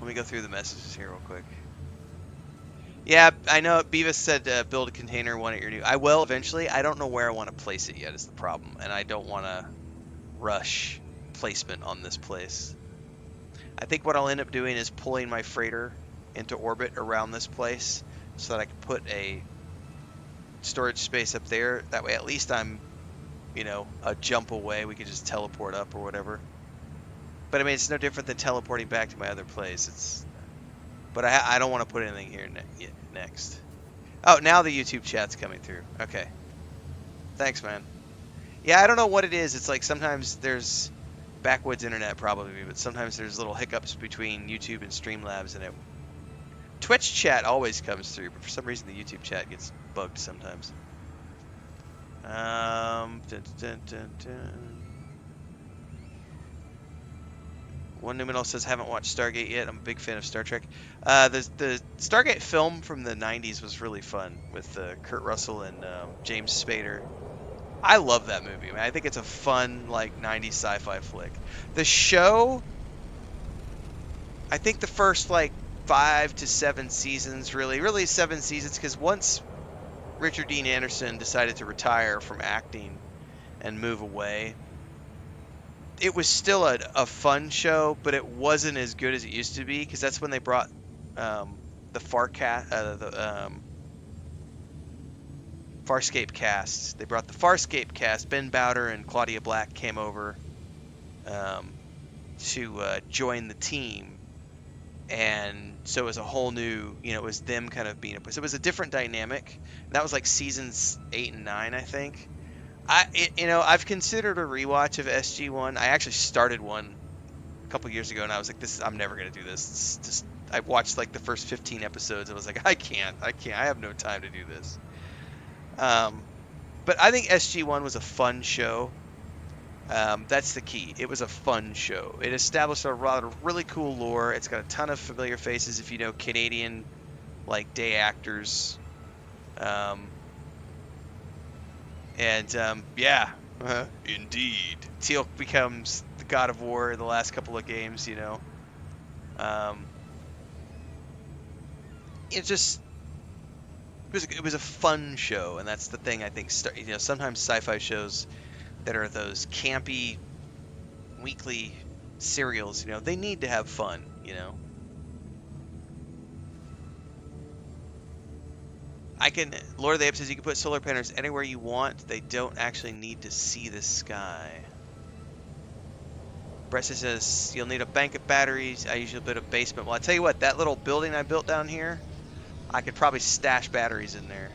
Let me go through the messages here real quick. Yeah, I know Beavis said build a container one at your new. I will eventually. I don't know where I want to place it yet is the problem, and I don't want to rush placement on this place. I think what I'll end up doing is pulling my freighter into orbit around this place so that I can put a storage space up there. That way, at least I'm, a jump away. We could just teleport up or whatever. But I mean, it's no different than teleporting back to my other place. But I don't want to put anything here next. Oh, now the YouTube chat's coming through. Okay. Thanks, man. Yeah, I don't know what it is. It's like sometimes there's backwoods internet probably, but sometimes there's little hiccups between YouTube and Streamlabs, and Twitch chat always comes through, but for some reason the YouTube chat gets bugged sometimes. Dun, dun, dun, dun. One Numenal says, haven't watched Stargate yet. I'm a big fan of Star Trek. The Stargate film from the 90s was really fun with Kurt Russell and James Spader. I love that movie. I mean, I think it's a fun, like, 90s sci-fi flick. The show, I think the first, like, 5 to 7 seasons, really 7 seasons, because once Richard Dean Anderson decided to retire from acting and move away, it was still a fun show, but it wasn't as good as it used to be, because that's when they brought the Farscape cast. They brought the Farscape cast. Ben Bowder and Claudia Black came over to join the team, and so it was a whole new, it was them kind of being so it was a different dynamic. And that was like seasons 8 and 9, I think. I've considered a rewatch of SG1. I actually started one a couple years ago, and I was like, I'm never gonna do this. It's just I watched like the first 15 episodes. I was like, I can't. I have no time to do this. But I think SG1 was a fun show. That's the key. It was a fun show. It established a lot of really cool lore. It's got a ton of familiar faces if you know Canadian, like, day actors. Yeah, indeed. Teal'c becomes the god of war in the last couple of games, Um, it just it was a fun show, and that's the thing I think. Sometimes sci-fi shows that are those campy weekly serials, they need to have fun. Lord of the Apes says you can put solar panels anywhere you want. They don't actually need to see the sky. Brett says you'll need a bank of batteries. I usually build a basement. Well, I tell you what, that little building I built down here, I could probably stash batteries in there.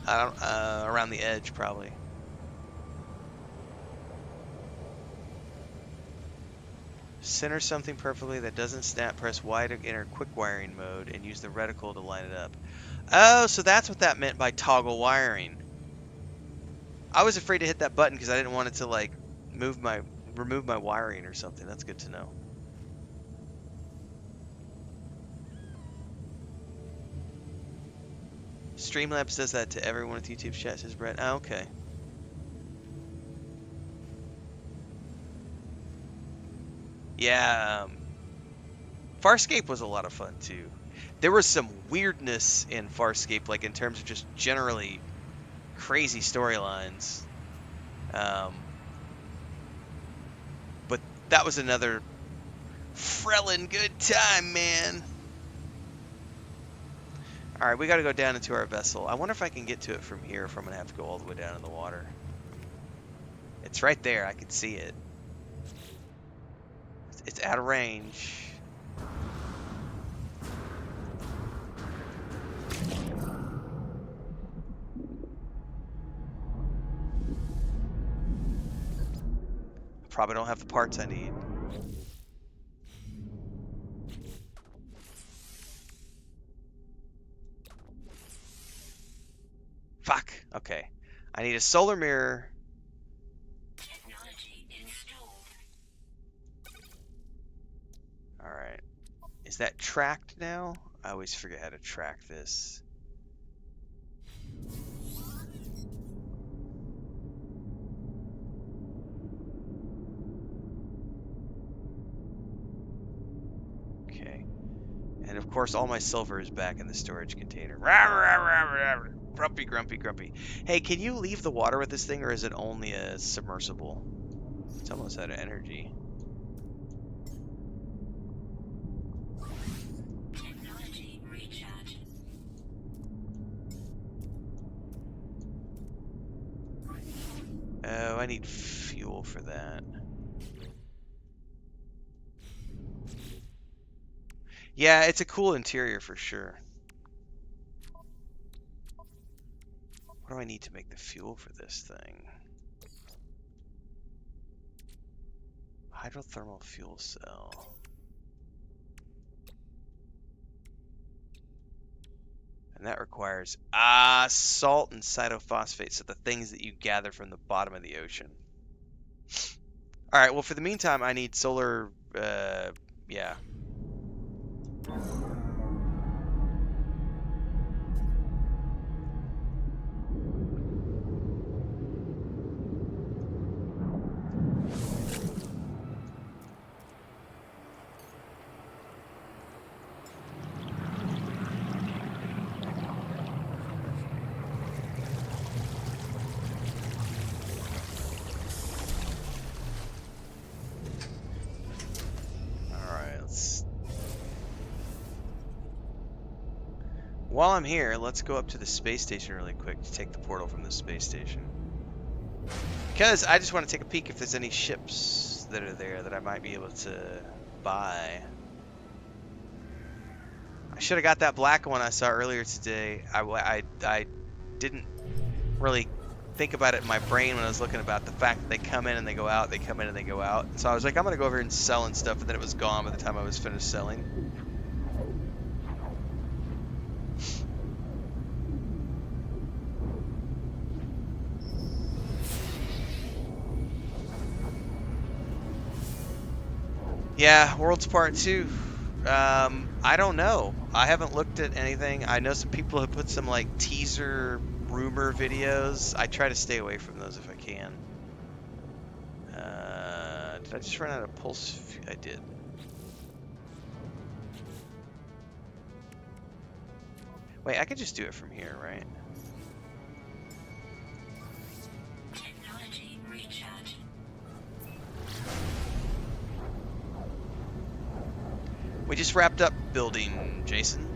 Around the edge, probably. Center something perfectly that doesn't snap, press Y to enter quick wiring mode, and use the reticle to line it up. Oh, so that's what that meant by toggle wiring. I was afraid to hit that button because I didn't want it to, like, remove my wiring or something. That's good to know. Streamlabs does that to everyone with YouTube chat, says Brett. Oh, okay. Yeah, Farscape was a lot of fun too. There was some weirdness in Farscape, like in terms of just generally crazy storylines. But that was another frelling good time, man. All right, we got to go down into our vessel. I wonder if I can get to it from here, if I'm gonna have to go all the way down in the water. It's right there. I can see it. It's out of range. Probably don't have the parts I need. Fuck. Okay. I need a solar mirror. Alright. Is that tracked now? I always forget how to track this. Okay. And of course, all my silver is back in the storage container. Grumpy, grumpy, grumpy. Hey, can you leave the water with this thing, or is it only a submersible? It's almost out of energy. Technology recharge. Oh, I need fuel for that. Yeah, it's a cool interior for sure. What do I need to make the fuel for this thing? Hydrothermal fuel cell. And that requires salt and cytophosphate, so the things that you gather from the bottom of the ocean. All right, well, for the meantime, I need solar, yeah. While I'm here, let's go up to the space station really quick to take the portal from the space station. Because I just want to take a peek if there's any ships that are there that I might be able to buy. I should have got that black one I saw earlier today. I didn't really think about it in my brain when I was looking about the fact that they come in and they go out, they come in and they go out. So I was like, I'm going to go over here and sell and stuff, and then it was gone by the time I was finished selling. Yeah, Worlds Part 2. I don't know. I haven't looked at anything. I know some people have put some like teaser rumor videos. I try to stay away from those if I can. Did I just run out of pulse? I did. Wait, I could just do it from here, right? Technology recharge. We just wrapped up building, Jason.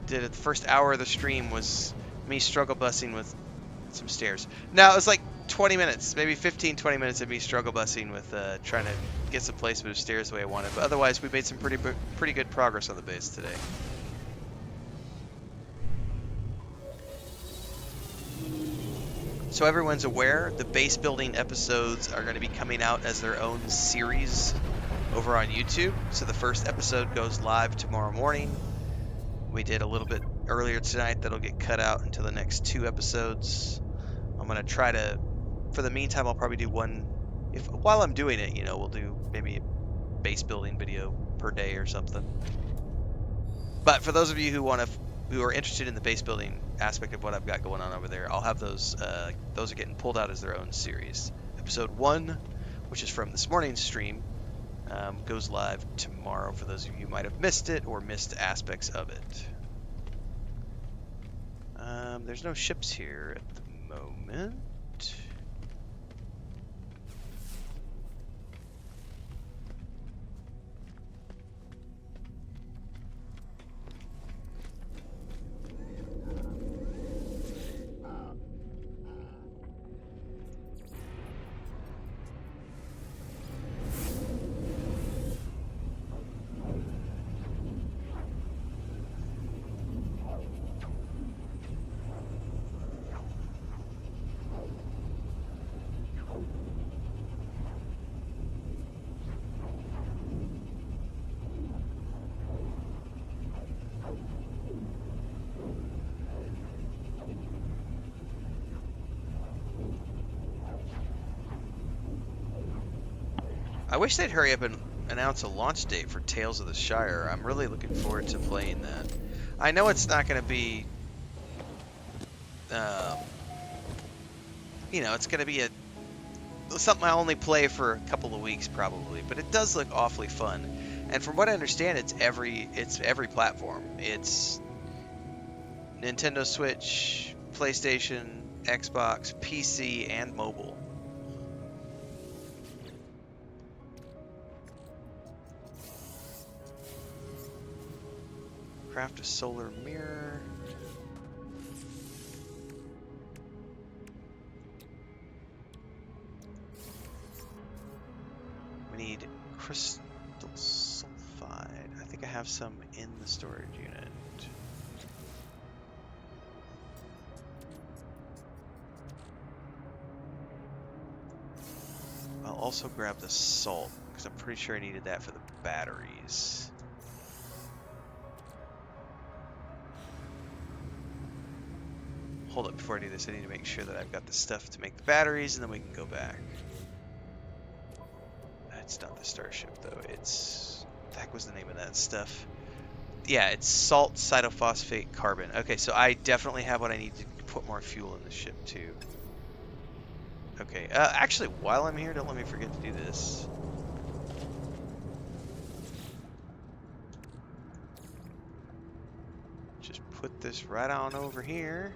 Did it. The first hour of the stream was me struggle busing with some stairs. No, it was like 20 minutes, maybe 15, 20 minutes of me struggle busing with trying to get some placement of stairs the way I wanted. But otherwise, we made some pretty good progress on the base today. So everyone's aware, the base building episodes are going to be coming out as their own series over on YouTube. So the first episode goes live tomorrow morning. We did a little bit earlier tonight that'll get cut out until the next 2 episodes. I'm going to try to, for the meantime, I'll probably do one, while I'm doing it, we'll do maybe a base building video per day or something. But for those of you who are interested in the base building aspect of what I've got going on over there, I'll have those are getting pulled out as their own series. Episode 1, which is from this morning's stream, goes live tomorrow for those of you who might have missed it or missed aspects of it. There's no ships here at the moment. I wish they'd hurry up and announce a launch date for Tales of the Shire. I'm really looking forward to playing that. I know it's not going to be, it's going to be something I only play for a couple of weeks probably, but it does look awfully fun. And from what I understand, it's every platform. It's Nintendo Switch, PlayStation, Xbox, PC, and mobile. Craft a solar mirror. We need crystal sulfide. I think I have some in the storage unit. I'll also grab the salt, because I'm pretty sure I needed that for the batteries. Hold up, before I do this, I need to make sure that I've got the stuff to make the batteries, and then we can go back. That's not the starship, though. It's... What the heck was the name of that stuff? Yeah, it's salt cytophosphate carbon. Okay, so I definitely have what I need to put more fuel in the ship, too. Okay, actually, while I'm here, don't let me forget to do this. Just put this right on over here.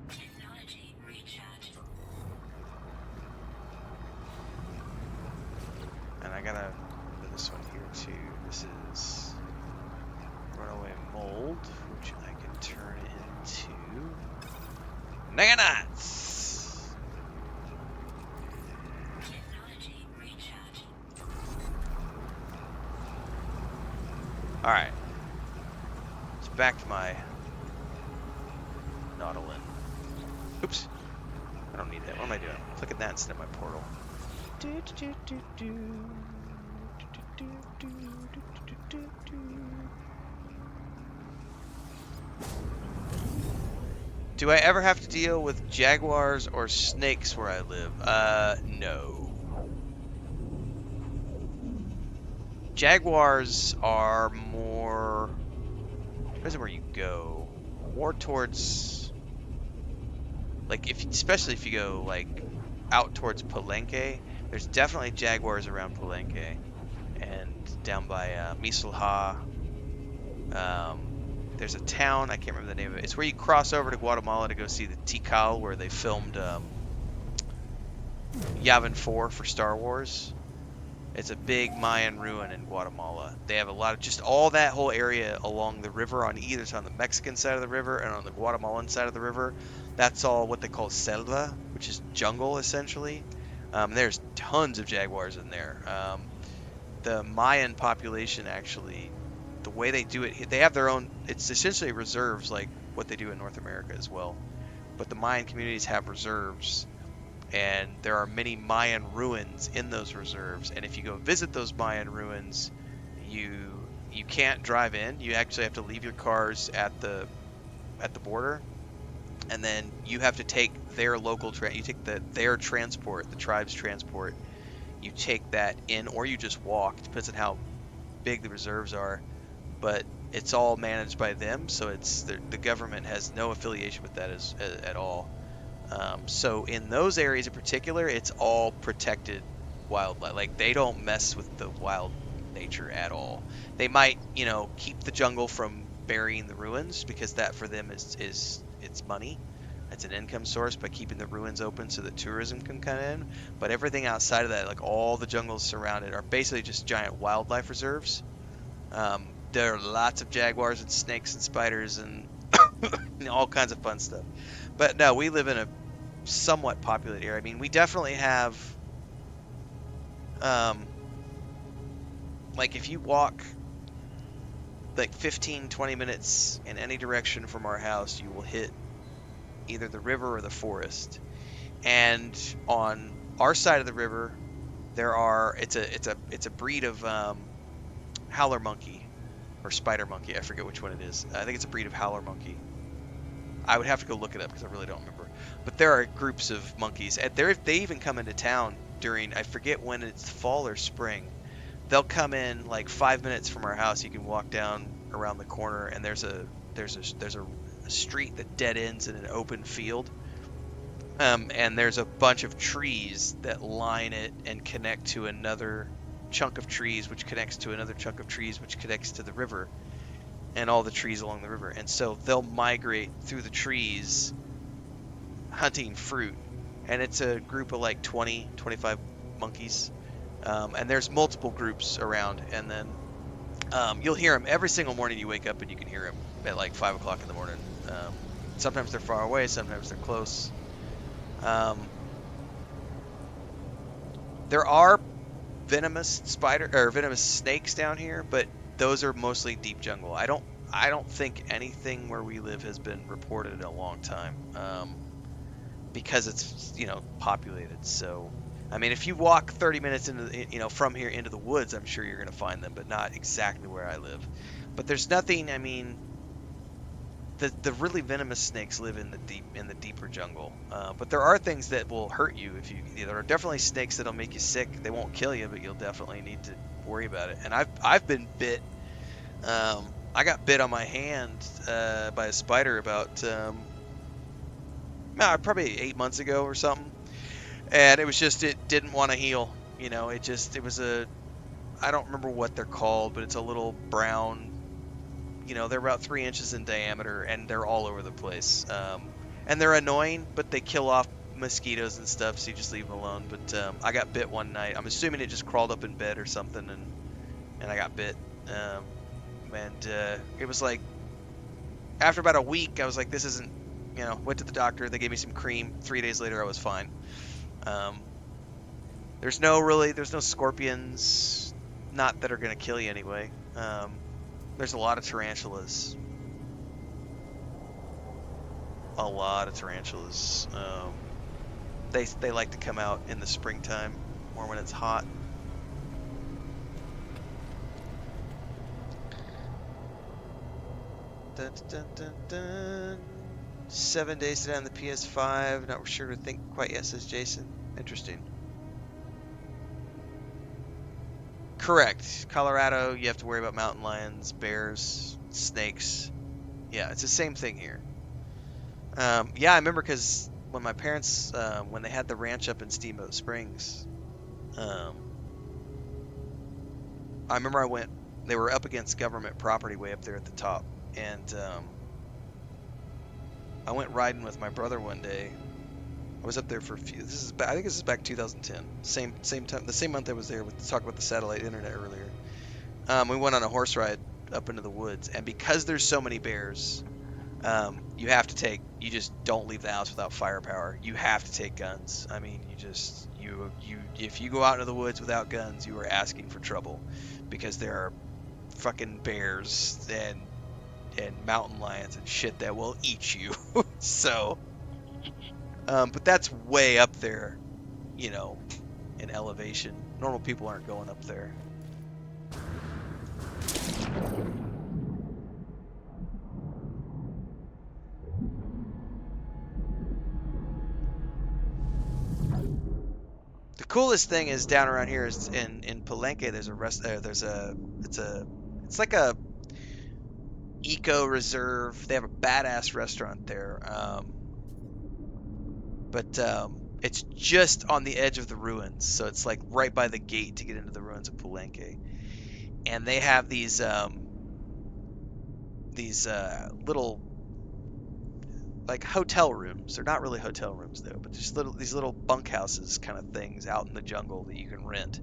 Technology recharge. And I gotta do this one here too. This is runaway mold, which I can turn into Nanonuts! Technology recharge. Alright. It's back to my Nautilin. Oops. I don't need that. What am I doing? Clicking that instead of my portal. Do I ever have to deal with jaguars or snakes where I live? No. Jaguars are more... Depends on where you go. More towards... Like, especially if you go, like, out towards Palenque, there's definitely jaguars around Palenque. And down by Misalha. There's a town, I can't remember the name of it. It's where you cross over to Guatemala to go see the Tikal, where they filmed Yavin 4 for Star Wars. It's a big Mayan ruin in Guatemala. They have a lot of, just all that whole area along the river on either side, on the Mexican side of the river and on the Guatemalan side of the river. That's all what they call selva, which is jungle, essentially. There's tons of jaguars in there. The Mayan population, actually, the way they do it, they have their own, it's essentially reserves like what they do in North America as well. But the Mayan communities have reserves, and there are many Mayan ruins in those reserves. And if you go visit those Mayan ruins, you can't drive in. You actually have to leave your cars at the border, and then you have to take their local you take their transport, the tribe's transport. You take that in, or you just walk. Depends on how big the reserves are, but it's all managed by them. So it's the government has no affiliation with that at all. So in those areas in particular, it's all protected wildlife. Like, they don't mess with the wild nature at all. They might, keep the jungle from burying the ruins, because that for them is it's money. It's an income source by keeping the ruins open so that tourism can come in. But everything outside of that, like all the jungles surrounded, are basically just giant wildlife reserves. There are lots of jaguars and snakes and spiders and all kinds of fun stuff. But no, we live in a somewhat populated area. I mean, we definitely have, like, if you walk like 15, 20 minutes in any direction from our house, you will hit either the river or the forest. And on our side of the river, it's a breed of howler monkey or spider monkey. I forget which one it is. I think it's a breed of howler monkey. I would have to go look it up because I really don't remember. But there are groups of monkeys. And they even come into town during, I forget when it's fall or spring. They'll come in like 5 minutes from our house. You can walk down around the corner, and there's a street that dead ends in an open field. And there's a bunch of trees that line it and connect to another chunk of trees, which connects to another chunk of trees, which connects to the river, and all the trees along the river. And so they'll migrate through the trees hunting fruit. And it's a group of like 20, 25 monkeys. And there's multiple groups around. And then you'll hear them every single morning you wake up, and you can hear them at like 5 o'clock in the morning. Sometimes they're far away, sometimes they're close. Um, there are venomous snakes down here, but those are mostly deep jungle. I don't think anything where we live has been reported in a long time, because it's populated. So I mean, if you walk 30 minutes from here into the woods, I'm sure you're going to find them, but not exactly where I live. But there's nothing. I mean, the really venomous snakes live in the deeper jungle. But there are things that will hurt you if you. There are definitely snakes that'll make you sick. They won't kill you, but you'll definitely need to worry about it. And I've been bit. I got bit on my hand by a spider about probably 8 months ago or something. And it was just, it didn't want to heal. It was I don't remember what they're called, but it's a little brown. They're about 3 inches in diameter, and they're all over the place. And they're annoying, but they kill off mosquitoes and stuff, so you just leave them alone. But I got bit one night. I'm assuming it just crawled up in bed or something, and I got bit. And it was like, after about a week, I was like, this isn't, went to the doctor. They gave me some cream. 3 days later, I was fine. Um, there's no scorpions, not that are going to kill you anyway. There's a lot of tarantulas. A lot of tarantulas. They like to come out in the springtime or when it's hot. Dun, dun, dun, dun. 7 days to down the PS5. Not sure to think quite yet, says Jason. Interesting. Correct. Colorado, you have to worry about mountain lions, bears, snakes. Yeah, it's the same thing here. Yeah, I remember because when my parents, when they had the ranch up in Steamboat Springs, um, I remember they were up against government property way up there at the top. And I went riding with my brother one day. I was up there for a few. I think this is back 2010. Same time, the same month I was there. With talk about the satellite internet earlier. We went on a horse ride up into the woods, and because there's so many bears, you just don't leave the house without firepower. You have to take guns. I mean, if you go out into the woods without guns, you are asking for trouble, because there are fucking bears and mountain lions and shit that will eat you. So, but that's way up there, in elevation. Normal people aren't going up there. The coolest thing is down around here is in Palenque. There's a it's like a eco reserve. They have a badass restaurant there. But it's just on the edge of the ruins, so it's like right by the gate to get into the ruins of Palenque. And they have these little like hotel rooms. They're not really hotel rooms though, but just these little bunkhouses kind of things out in the jungle that you can rent.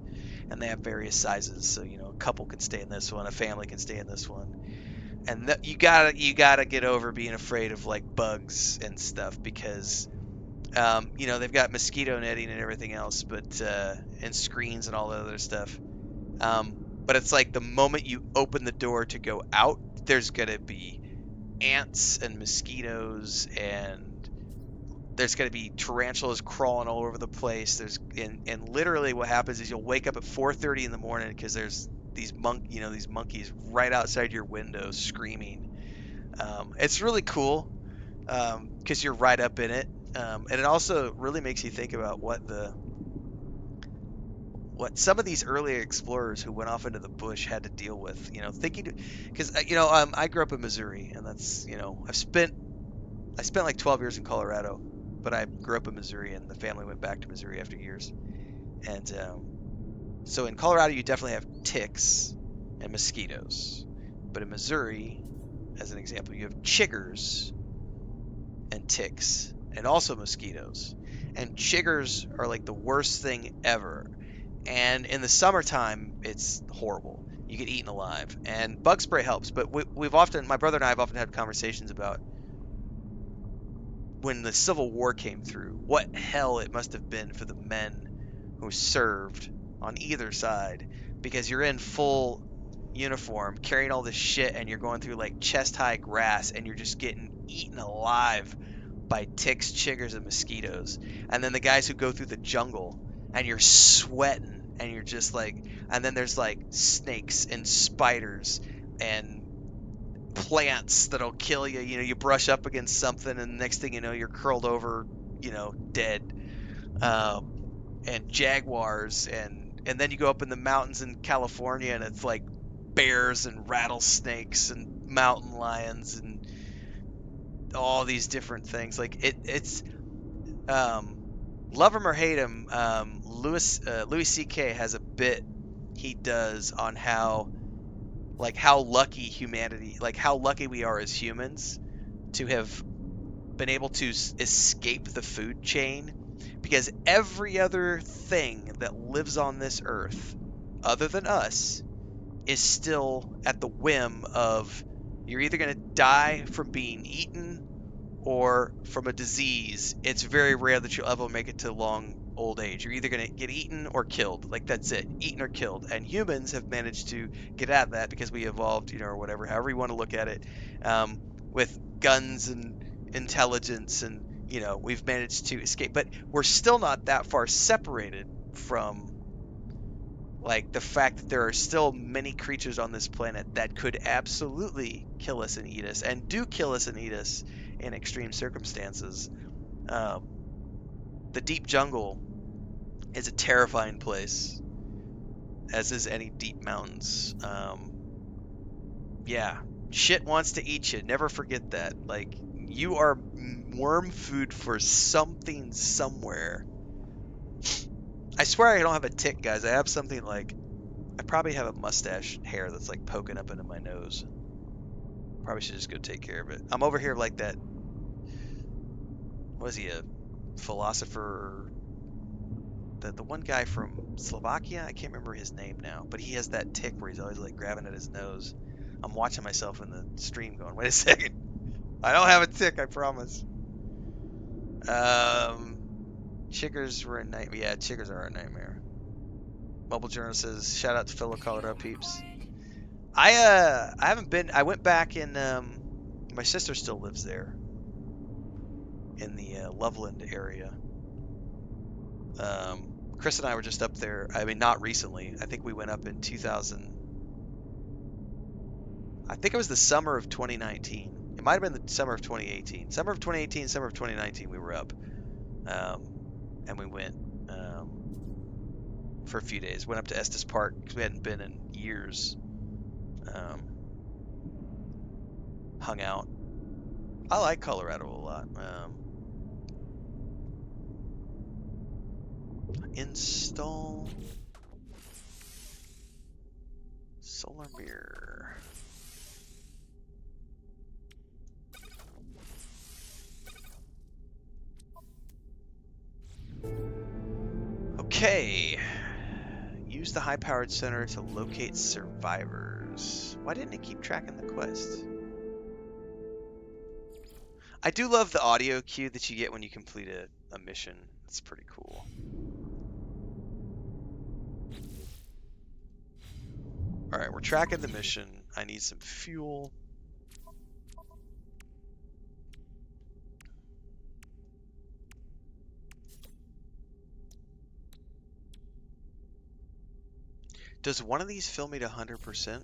And they have various sizes, so a couple can stay in this one, a family can stay in this one. And you gotta get over being afraid of like bugs and stuff, because they've got mosquito netting and everything else, but and screens and all that other stuff. But it's like the moment you open the door to go out, there's gonna be ants and mosquitoes, and there's gonna be tarantulas crawling all over the place. And literally what happens is you'll wake up at 4:30 in the morning because there's these monkeys right outside your window screaming. It's really cool, because you're right up in it. And it also really makes you think about what some of these early explorers who went off into the bush had to deal with. Thinking, because I grew up in Missouri, and that's I spent like 12 years in Colorado, but I grew up in Missouri, and the family went back to Missouri after years. And so in Colorado, you definitely have ticks and mosquitoes. But in Missouri, as an example, you have chiggers and ticks, and also mosquitoes. And chiggers are like the worst thing ever. And in the summertime, it's horrible. You get eaten alive. And bug spray helps, but my brother and I have often had conversations about when the Civil War came through, what hell it must have been for the men who served on either side, because you're in full uniform carrying all this shit and you're going through like chest high grass and you're just getting eaten alive by ticks, chiggers, and mosquitoes. And then the guys who go through the jungle and you're sweating and you're just like, and then there's like snakes and spiders and plants that'll kill you. You know, you brush up against something, and the next thing you know, you're curled over, dead. And jaguars, and then you go up in the mountains in California, and it's like bears and rattlesnakes and mountain lions and all these different things. Like it's um, love him or hate him. Louis C.K. has a bit he does on how lucky humanity, like how lucky we are as humans to have been able to escape the food chain, because every other thing that lives on this earth other than us is still at the whim of, you're either going to die from being eaten or from a disease. It's very rare that you'll ever make it to long old age. You're either going to get eaten or killed. Like, that's it. Eaten or killed. And humans have managed to get out of that because we evolved, or whatever, however you want to look at it, with guns and intelligence, and, we've managed to escape. But we're still not that far separated from, like, the fact that there are still many creatures on this planet that could absolutely kill us and eat us, and do kill us and eat us in extreme circumstances. Um, the deep jungle is a terrifying place, as is any deep mountains. Yeah, shit wants to eat you. Never forget that. Like, you are worm food for something somewhere. I swear I don't have a tick, guys. I have something like, I probably have a mustache hair that's like poking up into my nose. Probably should just go take care of it. I'm over here like that. Was he a philosopher? The one guy from Slovakia? I can't remember his name now, but he has that tick where he's always like grabbing at his nose. I'm watching myself in the stream going, wait a second. I don't have a tick, I promise. Chiggers were a nightmare. Yeah, chiggers are a nightmare. Mobile Journal says, shout out to fellow Colorado peeps. I haven't been. I went back in. My sister still lives there in the Loveland area. Chris and I were just up there. I mean, not recently. I think we went up in 2000. I think it was the summer of 2019. It might have been the summer of 2018. Summer of 2018, summer of 2019, we were up. And we went for a few days. Went up to Estes Park because we hadn't been in years. Hung out. I like Colorado a lot. Install solar mirror. Okay. Use the high-powered center to locate survivors. Why didn't it keep tracking the quest? I do love the audio cue that you get when you complete a mission. It's pretty cool. Alright, we're tracking the mission. I need some fuel. Does one of these fill me to 100%?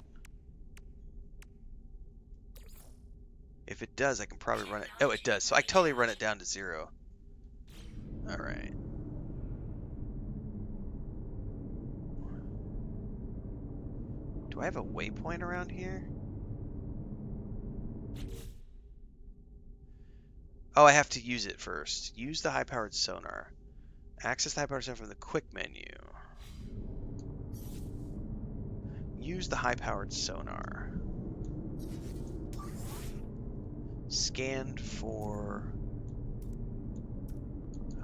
If it does, I can probably run it. Oh, it does. So I totally run it down to 0. Alright. Do I have a waypoint around here? Oh, I have to use it first. Use the high-powered sonar. Access the high-powered sonar from the quick menu. Use the high-powered sonar. Scan for...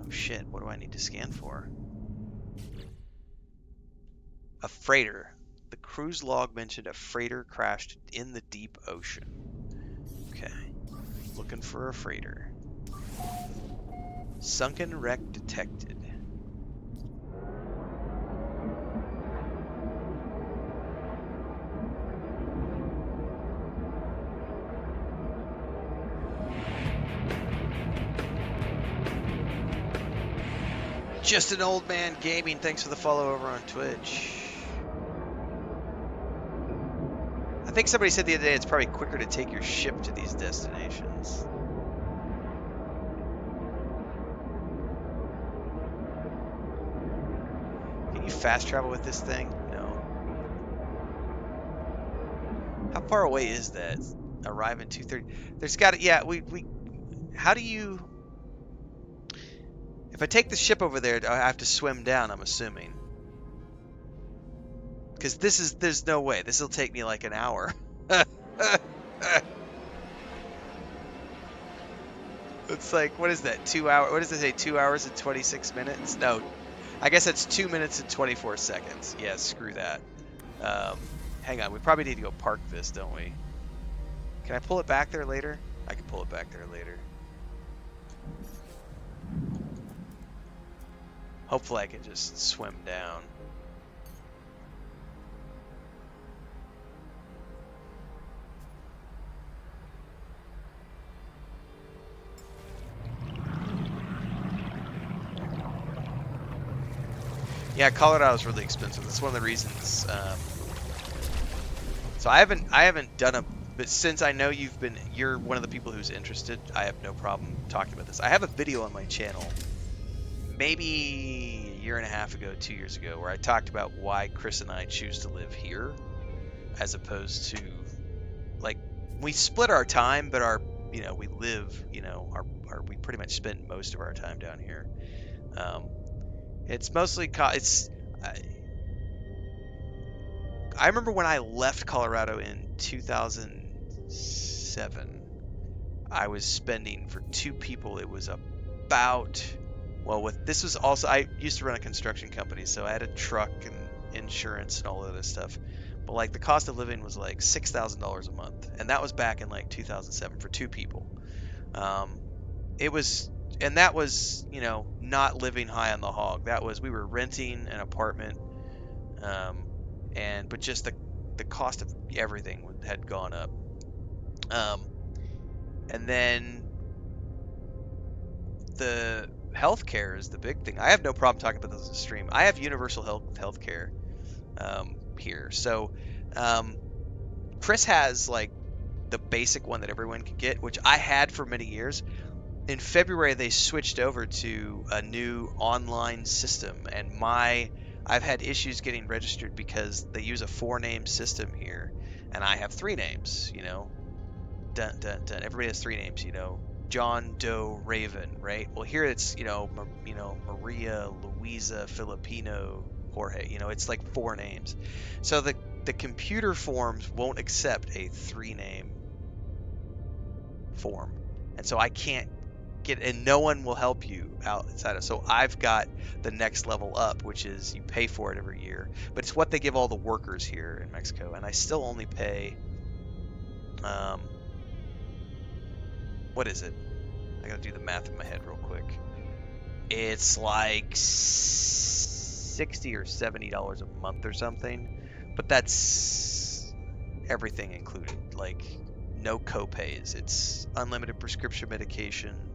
Oh shit, what do I need to scan for? A freighter. The cruise log mentioned a freighter crashed in the deep ocean. Okay. Looking for a freighter. Sunken wreck detected. Just an old man gaming. Thanks for the follow over on Twitch. I think somebody said the other day it's probably quicker to take your ship to these destinations. Can you fast travel with this thing? No. How far away is that? Arrive in 2:30. There's got to, yeah, how do you, if I take the ship over there, I have to swim down, I'm assuming. Because there's no way. This will take me like an hour. It's like, what is that? 2 hours? What does it say? 2 hours and 26 minutes? No, I guess that's 2 minutes and 24 seconds. Yeah, screw that. Hang on, we probably need to go park this, don't we? Can I pull it back there later? I can pull it back there later. Hopefully I can just swim down. Yeah, Colorado's really expensive. That's one of the reasons. So I haven't done a, but since I know you're one of the people who's interested, I have no problem talking about this. I have a video on my channel, maybe a year and a half ago, 2 years ago, where I talked about why Chris and I choose to live here, as opposed to, like, we split our time, but we live, we pretty much spend most of our time down here. It's mostly, I remember when I left Colorado in 2007, I was spending for two people, it was about, well, this was also, I used to run a construction company, so I had a truck and insurance and all of this stuff. But like the cost of living was like $6,000 a month. And that was back in like 2007 for two people. It was, and that was, not living high on the hog. That was, we were renting an apartment. But just the cost of everything had gone up. And then the healthcare is the big thing. I have no problem talking about this on stream. I have universal healthcare here. So Chris has like the basic one that everyone can get, which I had for many years. In February, they switched over to a new online system, and I've had issues getting registered because they use a 4-name system here, and I have 3 names. Dun dun dun. Everybody has 3 names. John Doe Raven, right? Well, here it's Maria, Louisa, Filipino, Jorge. It's like 4 names. So the computer forms won't accept a 3-name form, and so I can't and no one will help you outside of. So I've got the next level up, which is you pay for it every year, but it's what they give all the workers here in Mexico, and I still only pay. What is it? I gotta do the math in my head real quick. It's like $60 or $70 a month or something, but that's everything included. Like no copays. It's unlimited prescription medication,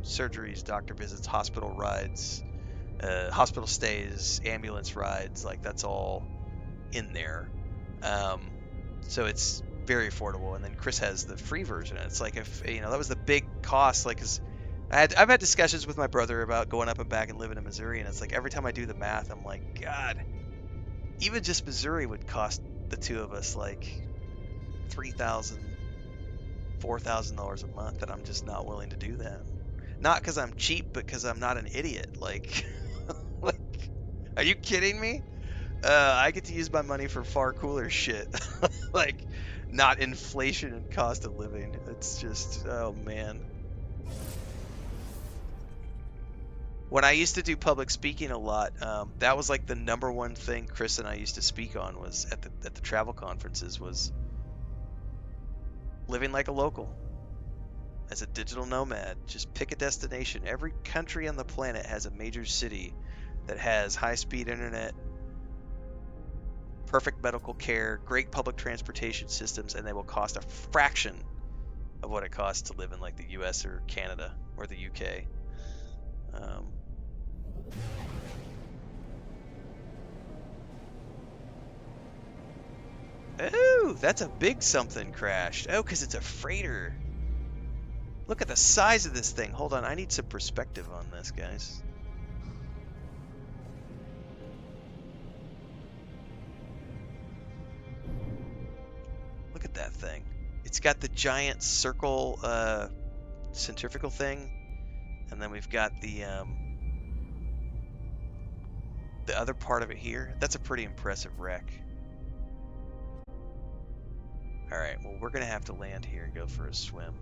surgeries, doctor visits, hospital rides, hospital stays, ambulance rides, like that's all in there. So it's very affordable. And then Chris has the free version. And it's like, if that was the big cost, like, cause I've had discussions with my brother about going up and back and living in Missouri, and it's like every time I do the math, I'm like, God, even just Missouri would cost the two of us like $3,000, $4,000 a month, and I'm just not willing to do that. Not because I'm cheap, but because I'm not an idiot. Like, like, are you kidding me? I get to use my money for far cooler shit. Like, not inflation and cost of living. It's just, oh man. When I used to do public speaking a lot, that was like the number one thing Chris and I used to speak on was at the travel conferences was living like a local as a digital nomad. Just pick a destination. Every country on the planet has a major city that has high-speed internet, perfect medical care, great public transportation systems, and they will cost a fraction of what it costs to live in like the U.S. or Canada or the U.K. Um, oh, that's a big something crashed. Oh, because it's a freighter. Look at the size of this thing. Hold on, I need some perspective on this, guys. Look at that thing. It's got the giant circle centrifugal thing, and then we've got the other part of it here. That's a pretty impressive wreck. All right, well, we're gonna have to land here and go for a swim.